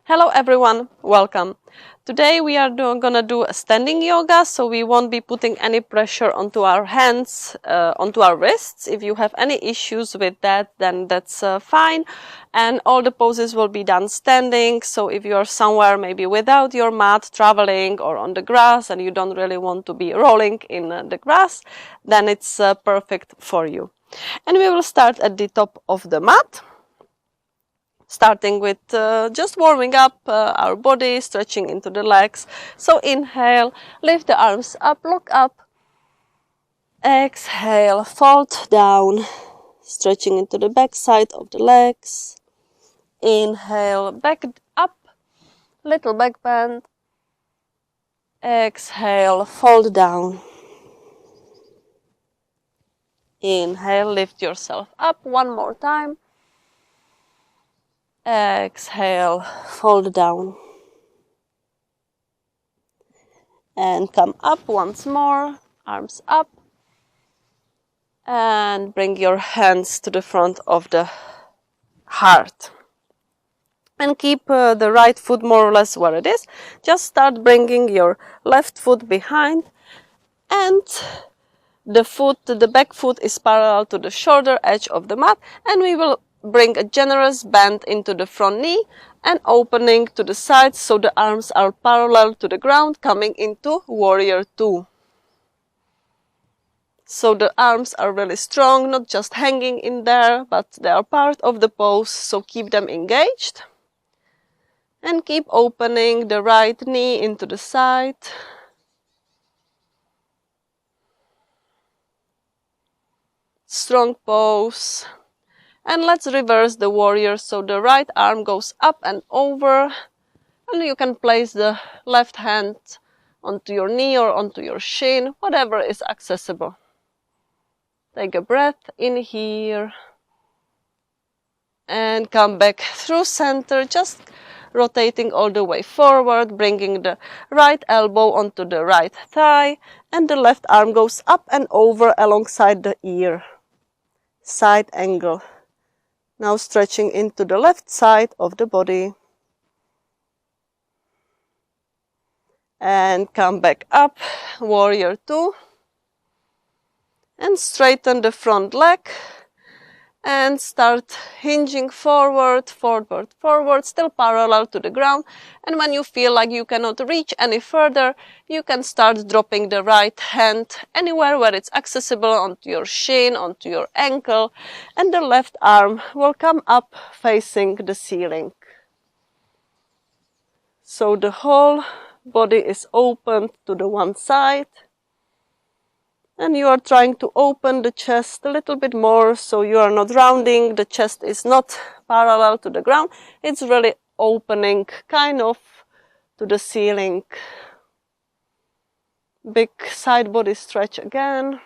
Hello everyone, welcome. Today we are gonna do a standing yoga, so we won't be putting any pressure onto our hands, onto our wrists. If you have any issues with that, then that's fine. And all the poses will be done standing, so if you are somewhere maybe without your mat, traveling or on the grass, and you don't really want to be rolling in the grass, then it's perfect for you. And we will start at the top of the mat. Starting with just warming up our body, stretching into the legs. So inhale, lift the arms up, look up. Exhale, fold down, stretching into the back side of the legs. Inhale, back up, little back bend. Exhale, fold down. Inhale, lift yourself up one more time. Exhale, fold down. And come up once more, arms up. And bring your hands to the front of the heart. And keep the right foot more or less where it is. Just start bringing your left foot behind. And the back foot is parallel to the shoulder edge of the mat. And we will bring a generous bend into the front knee and opening to the sides so the arms are parallel to the ground, coming into Warrior Two. So the arms are really strong, not just hanging in there, but they are part of the pose, so keep them engaged. And keep opening the right knee into the side. Strong pose. And let's reverse the warrior, so the right arm goes up and over, and you can place the left hand onto your knee or onto your shin, whatever is accessible. Take a breath in here, and come back through center, just rotating all the way forward, bringing the right elbow onto the right thigh, and the left arm goes up and over alongside the ear. Side angle. Now stretching into the left side of the body. And come back up, Warrior Two. And straighten the front leg. And start hinging forward, forward, forward, still parallel to the ground. And when you feel like you cannot reach any further, you can start dropping the right hand anywhere where it's accessible, onto your shin, onto your ankle, and the left arm will come up facing the ceiling. So the whole body is open to the one side. And you are trying to open the chest a little bit more, so you are not rounding, the chest is not parallel to the ground, it's really opening kind of to the ceiling. Big side body stretch again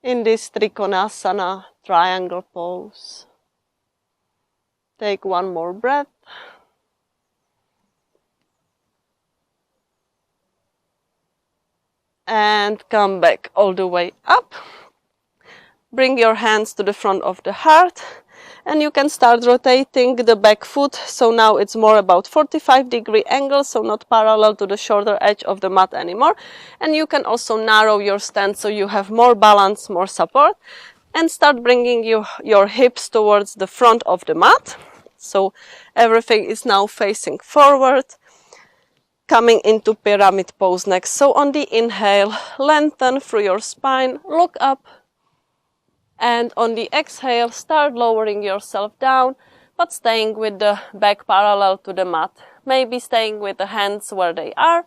in this Trikonasana triangle pose. Take one more breath. And come back all the way up. Bring your hands to the front of the heart. And you can start rotating the back foot. So now it's more about 45-degree angle, so not parallel to the shoulder edge of the mat anymore. And you can also narrow your stance so you have more balance, more support. And start bringing your hips towards the front of the mat. So everything is now facing forward. Coming into pyramid pose next. So on the inhale, lengthen through your spine, look up. And on the exhale, start lowering yourself down, but staying with the back parallel to the mat. Maybe staying with the hands where they are,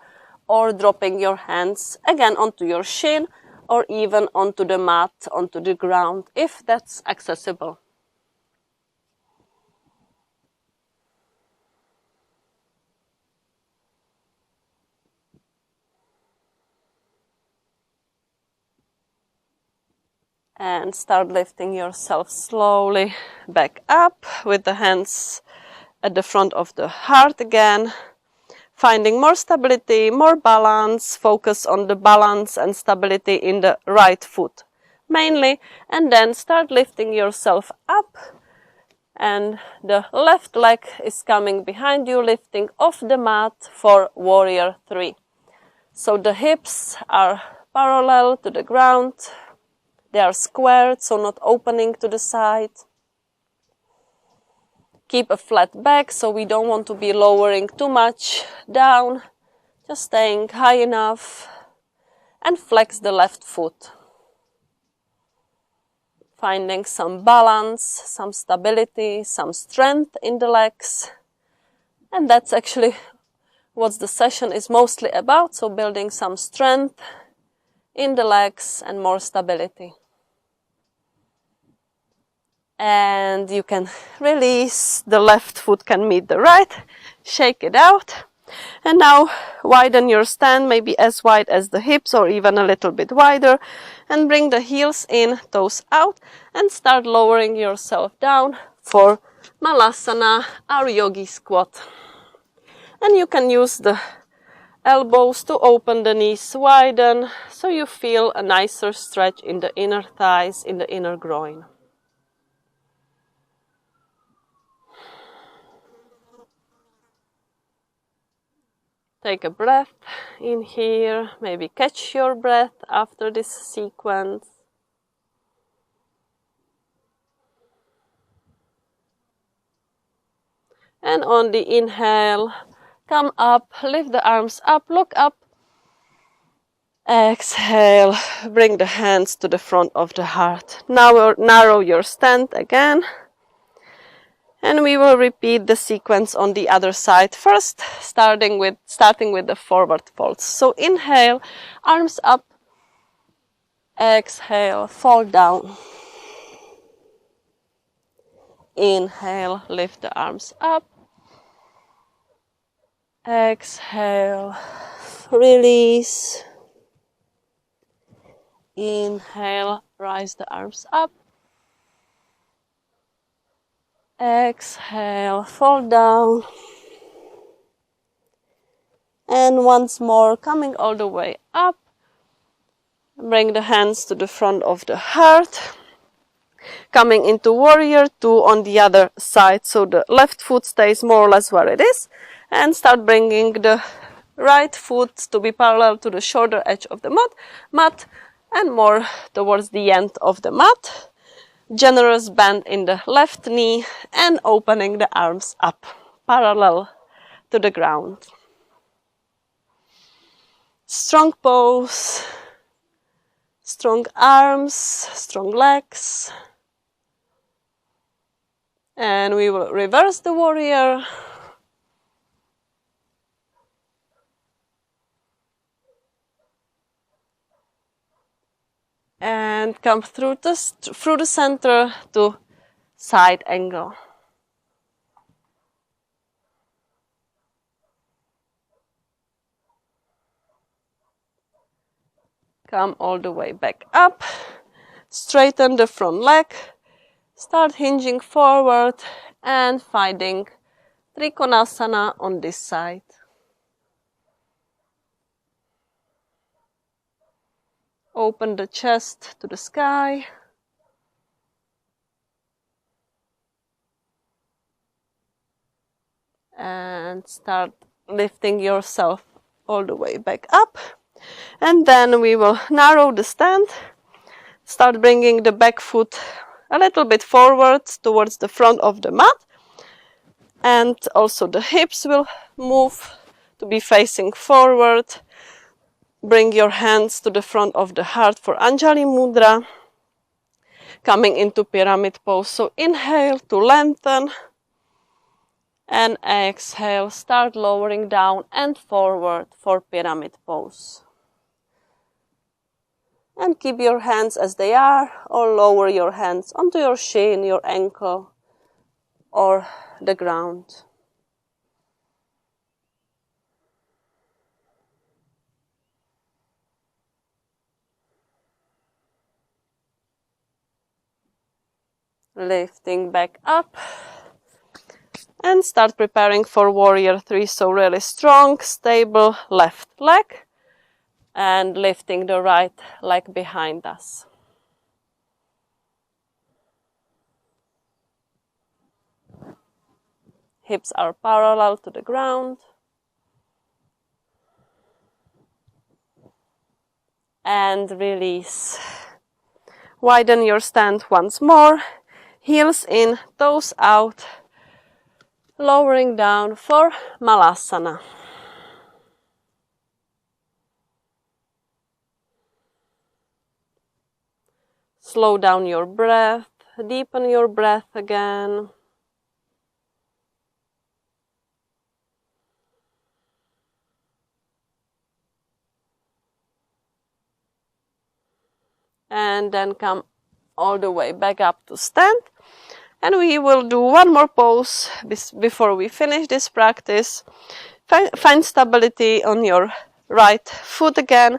or dropping your hands again onto your shin, or even onto the mat, onto the ground, if that's accessible. And start lifting yourself slowly back up with the hands at the front of the heart again. Finding more stability, more balance, focus on the balance and stability in the right foot mainly. And then start lifting yourself up And the left leg is coming behind you, lifting off the mat for warrior 3. So the hips are parallel to the ground. They are squared, so not opening to the side. Keep a flat back, so we don't want to be lowering too much down. Just staying high enough. And flex the left foot. Finding some balance, some stability, some strength in the legs. And that's actually what the session is mostly about, so building some strength in the legs and more stability. And you can release, the left foot can meet the right, shake it out. And now widen your stand, maybe as wide as the hips or even a little bit wider. And bring the heels in, toes out, and start lowering yourself down for Malasana, our Yogi Squat. And you can use the elbows to open the knees, widen, so you feel a nicer stretch in the inner thighs, in the inner groin. Take a breath in here, maybe catch your breath after this sequence. And on the inhale, come up, lift the arms up, look up. Exhale, bring the hands to the front of the heart. Now narrow your stand again. And we will repeat the sequence on the other side. First, starting with the forward folds. So inhale, arms up. Exhale, fold down. Inhale, lift the arms up. Exhale, release. Inhale, rise the arms up. Exhale, fold down. And once more, coming all the way up. Bring the hands to the front of the heart. Coming into warrior 2 on the other side. So the left foot stays more or less where it is. And start bringing the right foot to be parallel to the shoulder edge of the mat. And more towards the end of the mat. Generous bend in the left knee and opening the arms up, parallel to the ground. Strong pose, strong arms, strong legs. And we will reverse the warrior. And come through the center to side angle. Come all the way back up. Straighten the front leg. Start hinging forward and finding Trikonasana on this side. Open the chest to the sky. And start lifting yourself all the way back up. And then we will narrow the stand. Start bringing the back foot a little bit forward towards the front of the mat. And also the hips will move to be facing forward. Bring your hands to the front of the heart for Anjali Mudra. Coming into pyramid pose. So inhale to lengthen. And exhale, start lowering down and forward for pyramid pose. And keep your hands as they are, or lower your hands onto your shin, your ankle, or the ground. Lifting back up. And start preparing for warrior 3, so really strong, stable left leg. And lifting the right leg behind us. Hips are parallel to the ground. And release. Widen your stand once more. Heels in, toes out. Lowering down for Malasana. Slow down your breath. Deepen your breath again. And then come all the way back up to stand. And we will do one more pose before we finish this practice. Find stability on your right foot again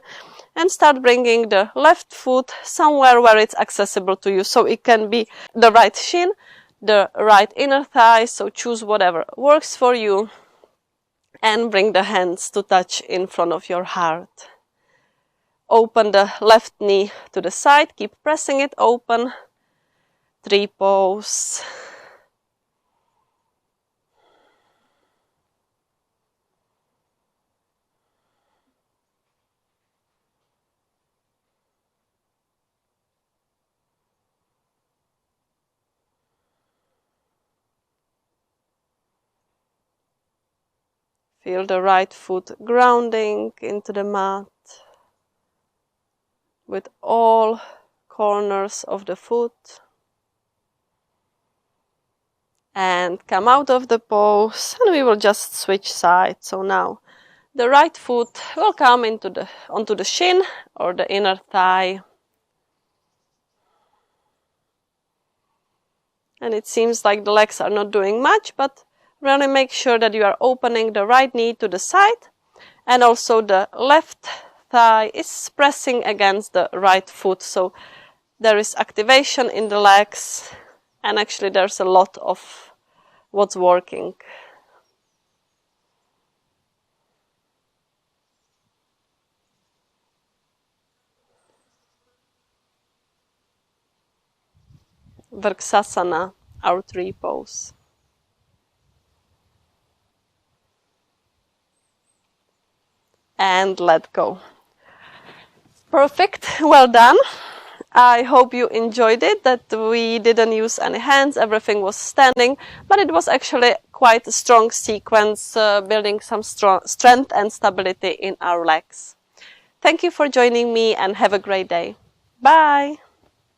and start bringing the left foot somewhere where it's accessible to you. So it can be the right shin, the right inner thigh, so choose whatever works for you. And bring the hands to touch in front of your heart. Open the left knee to the side, keep pressing it open. Tree pose. Feel the right foot grounding into the mat with all corners of the foot. And come out of the pose and we will just switch sides. So now the right foot will come onto the shin or the inner thigh. And it seems like the legs are not doing much, but really make sure that you are opening the right knee to the side and also the left thigh is pressing against the right foot. So there is activation in the legs and actually there's a lot of what's working. Vrksasana, our tree pose. And let go. Perfect, well done. I hope you enjoyed it, that we didn't use any hands, everything was standing, but it was actually quite a strong sequence, building some strength and stability in our legs. Thank you for joining me and have a great day. Bye!